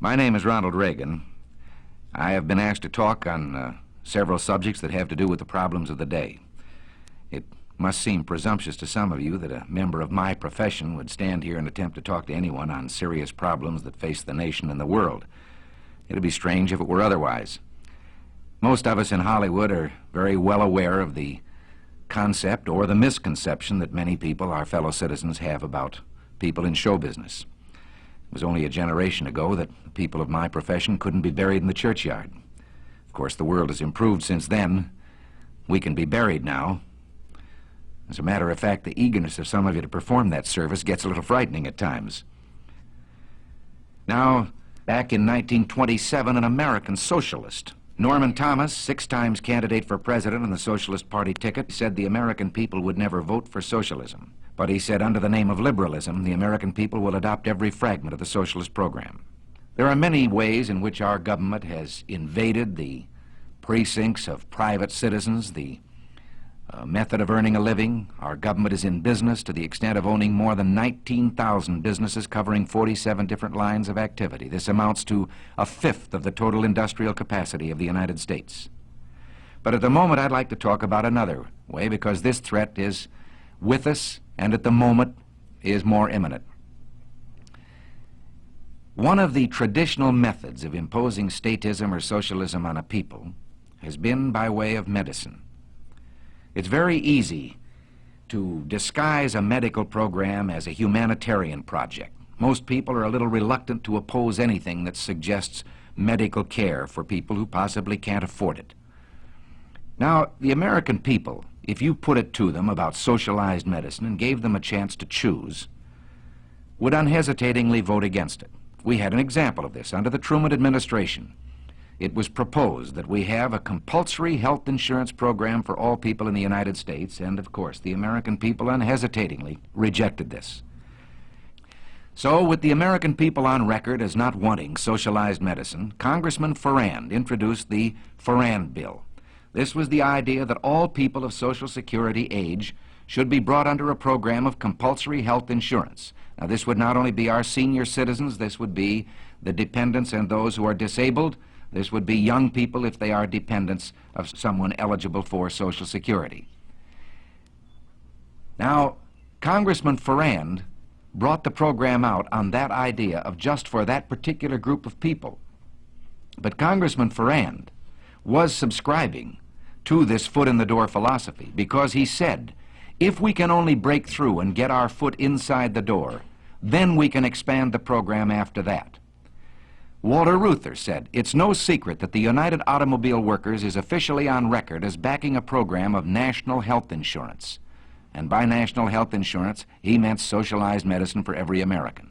My name is Ronald Reagan. I have been asked to talk on several subjects that have to do with the problems of the day. It must seem presumptuous to some of you that a member of my profession would stand here and attempt to talk to anyone on serious problems that face the nation and the world. It'd be strange if it were otherwise. Most of us in Hollywood are very well aware of the concept or the misconception that many people, our fellow citizens, have about people in show business. It was only a generation ago that people of my profession couldn't be buried in the churchyard. Of course, the world has improved since then. We can be buried now. As a matter of fact, the eagerness of some of you to perform that service gets a little frightening at times. Now, back in 1927, an American socialist, Norman Thomas, 6 times candidate for president on the Socialist Party ticket, said the American people would never vote for socialism. But he said, under the name of liberalism, the American people will adopt every fragment of the socialist program. There are many ways in which our government has invaded the precincts of private citizens, the method of earning a living. Our government is in business to the extent of owning more than 19,000 businesses covering 47 different lines of activity. This amounts to 1/5 of the total industrial capacity of the United States. But at the moment, I'd like to talk about another way, because this threat is with us and at the moment is more imminent. One of the traditional methods of imposing statism or socialism on a people has been by way of medicine. It's very easy to disguise a medical program as a humanitarian project. Most people are a little reluctant to oppose anything that suggests medical care for people who possibly can't afford it. Now, the American people, if you put it to them about socialized medicine and gave them a chance to choose, would unhesitatingly vote against it. We had an example of this under the Truman administration. It was proposed that we have a compulsory health insurance program for all people in the United States, and of course the American people unhesitatingly rejected this. So, with the American people on record as not wanting socialized medicine, Congressman Farrand introduced the Farrand Bill. This was the idea that all people of Social Security age should be brought under a program of compulsory health insurance. Now, this would not only be our senior citizens, this would be the dependents and those who are disabled. This would be young people if they are dependents of someone eligible for Social Security. Now, Congressman Farrand brought the program out on that idea of just for that particular group of people. But Congressman Farrand was subscribing to this foot-in-the-door philosophy, because he said, if we can only break through and get our foot inside the door, then we can expand the program after that. Walter Reuther said, it's no secret that the United Automobile Workers is officially on record as backing a program of national health insurance. And by national health insurance, he meant socialized medicine for every American.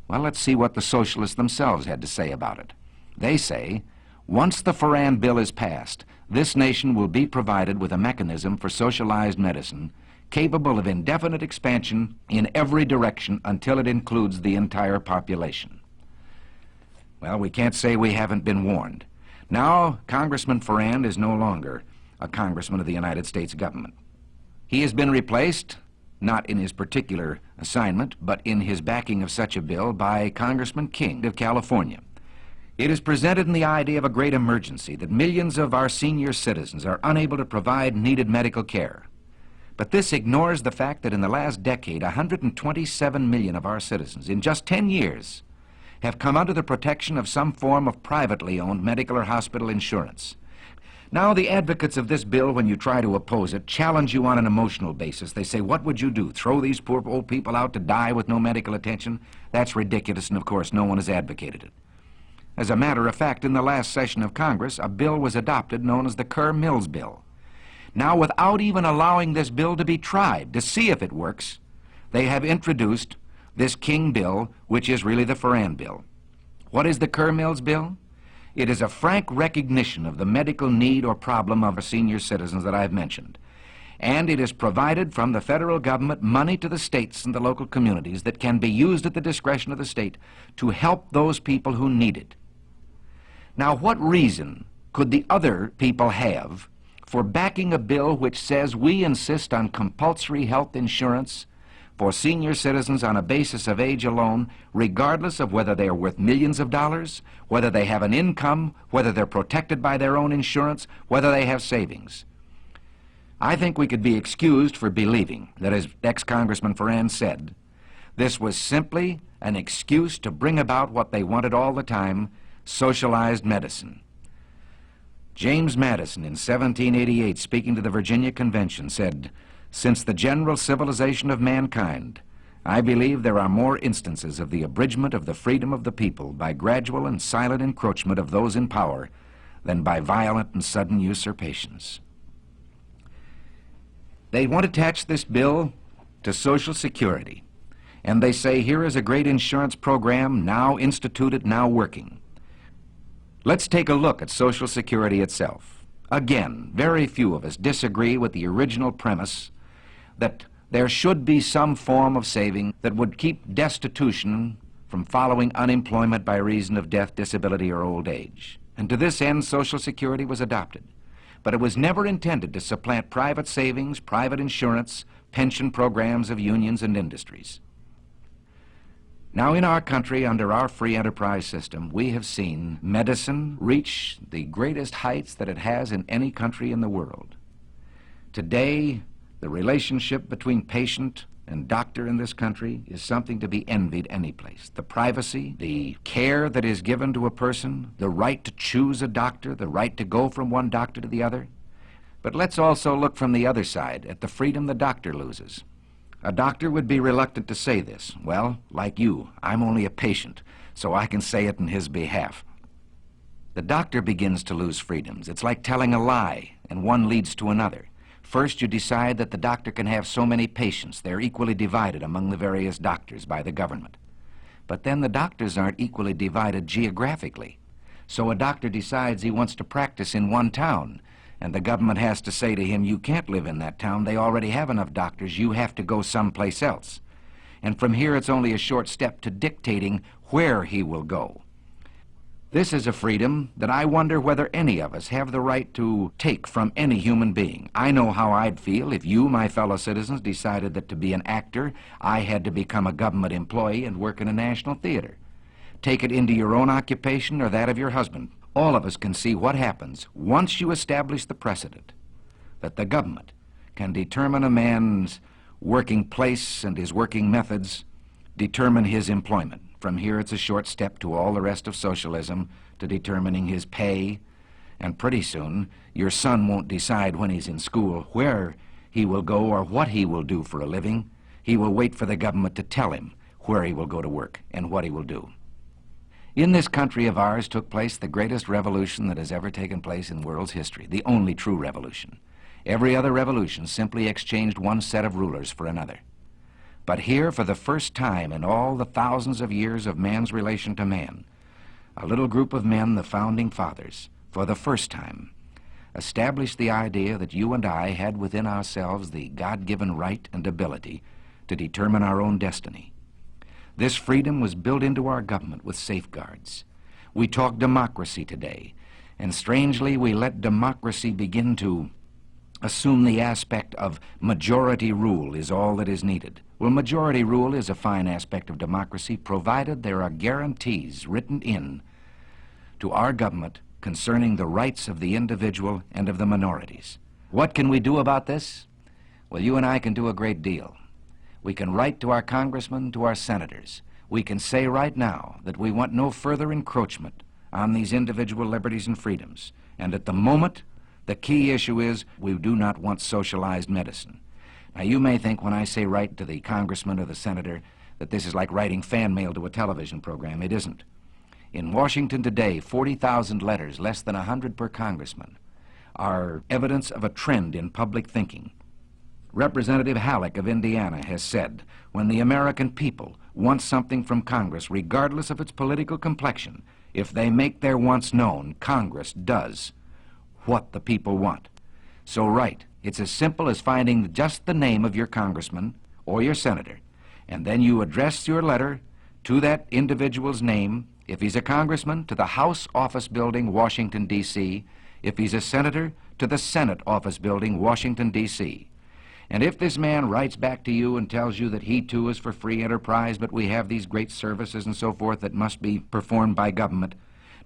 Well, let's see what the socialists themselves had to say about it. They say, once the Farrand Bill is passed, this nation will be provided with a mechanism for socialized medicine capable of indefinite expansion in every direction until it includes the entire population. Well, we can't say we haven't been warned. Now, Congressman Farrand is no longer a congressman of the United States government. He has been replaced, not in his particular assignment, but in his backing of such a bill, by Congressman King of California. It is presented in the idea of a great emergency that millions of our senior citizens are unable to provide needed medical care. But this ignores the fact that in the last decade, 127 million of our citizens, in just 10 years, have come under the protection of some form of privately owned medical or hospital insurance. Now, the advocates of this bill, when you try to oppose it, challenge you on an emotional basis. They say, what would you do? Throw these poor old people out to die with no medical attention? That's ridiculous, and of course, no one has advocated it. As a matter of fact, in the last session of Congress, a bill was adopted known as the Kerr-Mills Bill. Now, without even allowing this bill to be tried to see if it works, they have introduced this King bill, which is really the Farrand Bill. What is the Kerr-Mills Bill? It is a frank recognition of the medical need or problem of our senior citizens that I've mentioned. And it is provided from the federal government money to the states and the local communities that can be used at the discretion of the state to help those people who need it. Now, what reason could the other people have for backing a bill which says we insist on compulsory health insurance for senior citizens on a basis of age alone, regardless of whether they are worth millions of dollars, whether they have an income, whether they're protected by their own insurance, whether they have savings. I think we could be excused for believing that, as ex-Congressman Ferrand said, this was simply an excuse to bring about what they wanted all the time, socialized medicine. James Madison, in 1788, speaking to the Virginia Convention, said, "Since the general civilization of mankind, I believe there are more instances of the abridgment of the freedom of the people by gradual and silent encroachment of those in power than by violent and sudden usurpations." They want to attach this bill to Social Security, and they say here is a great insurance program now instituted, now working. Let's take a look at Social Security itself. Again, very few of us disagree with the original premise that there should be some form of saving that would keep destitution from following unemployment by reason of death, disability, or old age. And to this end, Social Security was adopted. But it was never intended to supplant private savings, private insurance, pension programs of unions and industries. Now, in our country, under our free enterprise system, we have seen medicine reach the greatest heights that it has in any country in the world. Today, the relationship between patient and doctor in this country is something to be envied any place. The privacy, the care that is given to a person, the right to choose a doctor, the right to go from one doctor to the other. But let's also look from the other side at the freedom the doctor loses. A doctor would be reluctant to say this. Well, like you, I'm only a patient, so I can say it in his behalf. The doctor begins to lose freedoms. It's like telling a lie, and one leads to another. First, you decide that the doctor can have so many patients. They're equally divided among the various doctors by the government. But then the doctors aren't equally divided geographically. So a doctor decides he wants to practice in one town, and the government has to say to him, you can't live in that town. They already have enough doctors. You have to go someplace else. And from here, it's only a short step to dictating where he will go. This is a freedom that I wonder whether any of us have the right to take from any human being. I know how I'd feel if you, my fellow citizens, decided that to be an actor, I had to become a government employee and work in a national theater. Take it into your own occupation or that of your husband. All of us can see what happens once you establish the precedent that the government can determine a man's working place and his working methods, determine his employment. From here, it's a short step to all the rest of socialism, to determining his pay, and pretty soon your son won't decide when he's in school where he will go or what he will do for a living. He will wait for the government to tell him where he will go to work and what he will do. In this country of ours took place the greatest revolution that has ever taken place in the world's history, the only true revolution. Every other revolution simply exchanged one set of rulers for another. But here, for the first time in all the thousands of years of man's relation to man, a little group of men, the founding fathers, for the first time, established the idea that you and I had within ourselves the God-given right and ability to determine our own destiny. This freedom was built into our government with safeguards. We talk democracy today, and strangely we let democracy begin to assume the aspect of majority rule is all that is needed. Well, majority rule is a fine aspect of democracy, provided there are guarantees written in to our government concerning the rights of the individual and of the minorities. What can we do about this? Well, you and I can do a great deal. We can write to our congressmen, to our senators. We can say right now that we want no further encroachment on these individual liberties and freedoms. And at the moment, the key issue is we do not want socialized medicine. Now, you may think when I say write to the congressman or the senator that this is like writing fan mail to a television program. It isn't. In Washington today, 40,000 letters, less than 100 per congressman, are evidence of a trend in public thinking. Representative Halleck of Indiana has said, when the American people want something from Congress, regardless of its political complexion, if they make their wants known, Congress does what the people want. So write. It's as simple as finding just the name of your congressman or your senator, and then you address your letter to that individual's name. If he's a congressman, to the House Office Building, Washington, D.C. If he's a senator, to the Senate Office Building, Washington, D.C. And if this man writes back to you and tells you that he too is for free enterprise, but we have these great services and so forth that must be performed by government,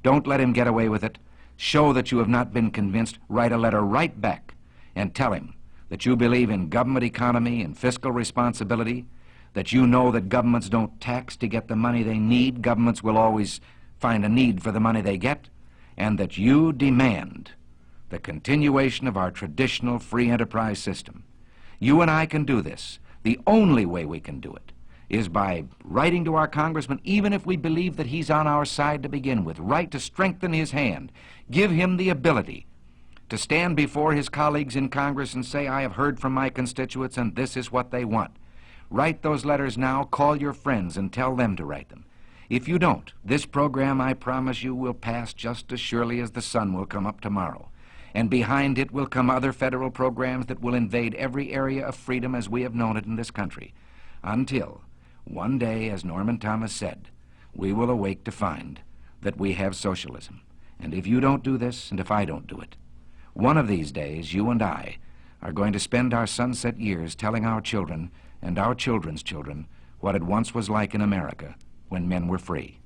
don't let him get away with it. Show that you have not been convinced. Write a letter right back and tell him that you believe in government economy and fiscal responsibility, that you know that governments don't tax to get the money they need. Governments will always find a need for the money they get, and that you demand the continuation of our traditional free enterprise system. You and I can do this. The only way we can do it is by writing to our congressman, even if we believe that he's on our side to begin with. Write to strengthen his hand. Give him the ability to stand before his colleagues in Congress and say, I have heard from my constituents and this is what they want. Write those letters now. Call your friends and tell them to write them. If you don't, this program, I promise you, will pass just as surely as the sun will come up tomorrow. And behind it will come other federal programs that will invade every area of freedom as we have known it in this country, until one day, as Norman Thomas said, we will awake to find that we have socialism. And if you don't do this, and if I don't do it, one of these days, you and I are going to spend our sunset years telling our children and our children's children what it once was like in America when men were free.